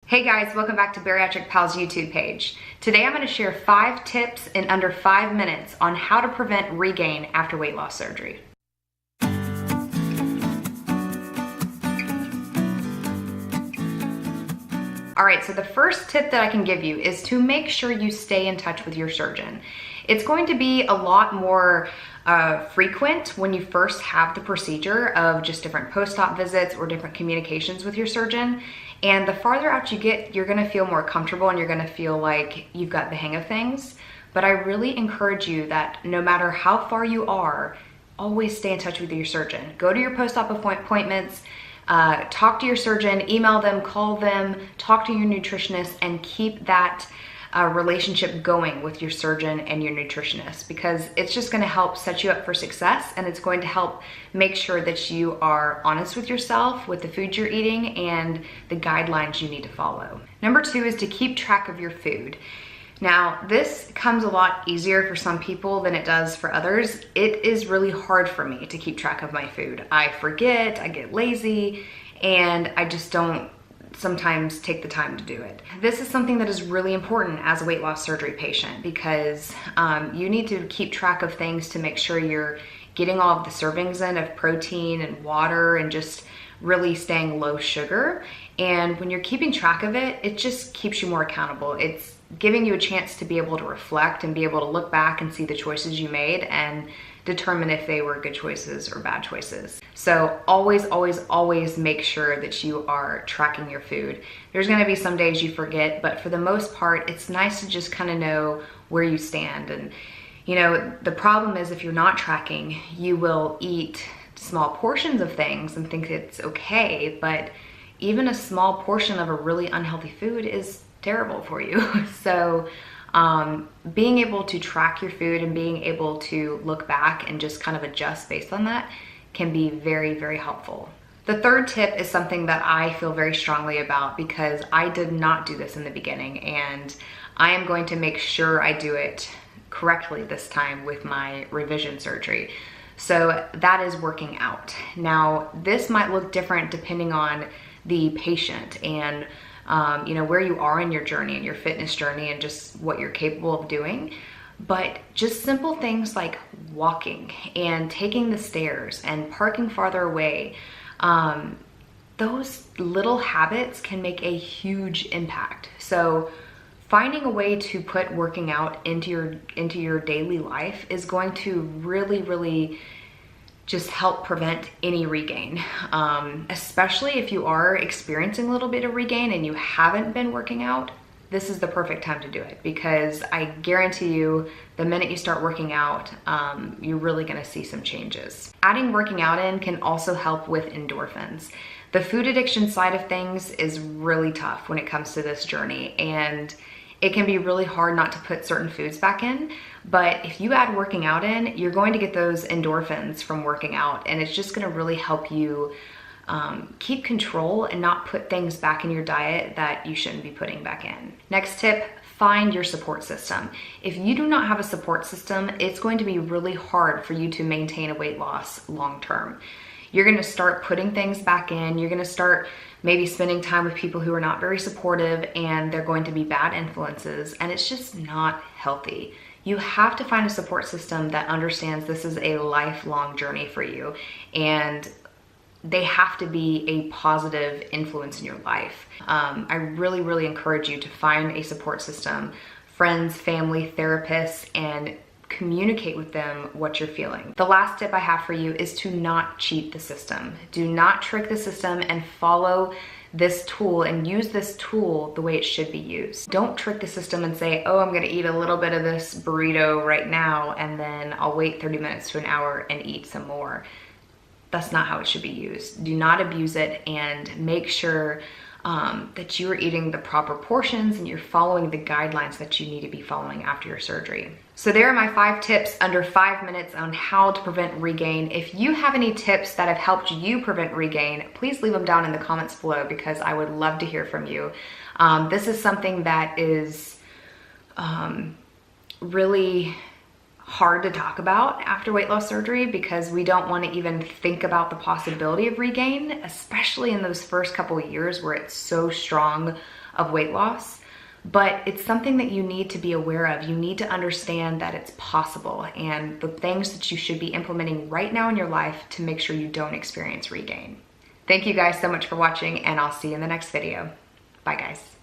Hey guys, welcome back to Bariatric Pals YouTube page. Today I'm going to share 5 tips in under 5 minutes on how to prevent regain after weight loss surgery. Alright, so the first tip that I can give you is to make sure you stay in touch with your surgeon. It's going to be a lot more frequent when you first have the procedure of just different post-op visits or different communications with your surgeon. And the farther out you get, you're gonna feel more comfortable and you're gonna feel like you've got the hang of things. But I really encourage you that no matter how far you are, always stay in touch with your surgeon. Go to your post-op appointments, talk to your surgeon, email them, call them, talk to your nutritionist, and keep that relationship going with your surgeon and your nutritionist, because it's just going to help set you up for success, and it's going to help make sure that you are honest with yourself with the food you're eating and the guidelines you need to follow. Number 2 is to keep track of your food. Now, this comes a lot easier for some people than it does for others. It is really hard for me to keep track of my food. I forget, I get lazy, and I just don't sometimes take the time to do it. This is something that is really important as a weight loss surgery patient, because you need to keep track of things to make sure you're getting all of the servings in of protein and water and just really staying low sugar. And when you're keeping track of it, it just keeps you more accountable. It's giving you a chance to be able to reflect and be able to look back and see the choices you made and determine if they were good choices or bad choices. So always, always, always make sure that you are tracking your food. There's gonna be some days you forget, but for the most part, it's nice to just kind of know where you stand. And you know, the problem is if you're not tracking, you will eat small portions of things and think it's okay, but even a small portion of a really unhealthy food is terrible for you. So being able to track your food and being able to look back and just kind of adjust based on that can be very, very helpful. The third tip is something that I feel very strongly about, because I did not do this in the beginning, and I am going to make sure I do it correctly this time with my revision surgery. So that is working out. Now, this might look different depending on the patient and you know, where you are in your journey and your fitness journey and just what you're capable of doing. But just simple things like walking and taking the stairs and parking farther away, those little habits can make a huge impact. So finding a way to put working out into your daily life is going to really, really just help prevent any regain, especially if you are experiencing a little bit of regain and you haven't been working out. This is the perfect time to do it, because I guarantee you the minute you start working out, you're really gonna see some changes. Adding working out in can also help with endorphins. The food addiction side of things is really tough when it comes to this journey, and it can be really hard not to put certain foods back in, but if you add working out in, you're going to get those endorphins from working out, and it's just gonna really help you keep control and not put things back in your diet that you shouldn't be putting back in. Next tip, find your support system. If you do not have a support system, it's going to be really hard for you to maintain a weight loss long term. You're gonna start putting things back in, you're gonna start maybe spending time with people who are not very supportive, and they're going to be bad influences, and it's just not healthy. You have to find a support system that understands this is a lifelong journey for you, and they have to be a positive influence in your life. I really, really encourage you to find a support system, friends, family, therapists, and communicate with them what you're feeling. The last tip I have for you is to not cheat the system. Do not trick the system and follow this tool and use this tool the way it should be used. Don't trick the system and say, oh, I'm gonna eat a little bit of this burrito right now and then I'll wait 30 minutes to an hour and eat some more. That's not how it should be used. Do not abuse it, and make sure that you are eating the proper portions and you're following the guidelines that you need to be following after your surgery. So there are my 5 tips under 5 minutes on how to prevent regain. If you have any tips that have helped you prevent regain, please leave them down in the comments below, because I would love to hear from you. This is something that is really hard to talk about after weight loss surgery, because we don't want to even think about the possibility of regain, especially in those first couple of years where it's so strong of weight loss, but it's something that you need to be aware of. You need to understand that it's possible and the things that you should be implementing right now in your life to make sure you don't experience regain. Thank you guys so much for watching, and I'll see you in the next video. Bye guys.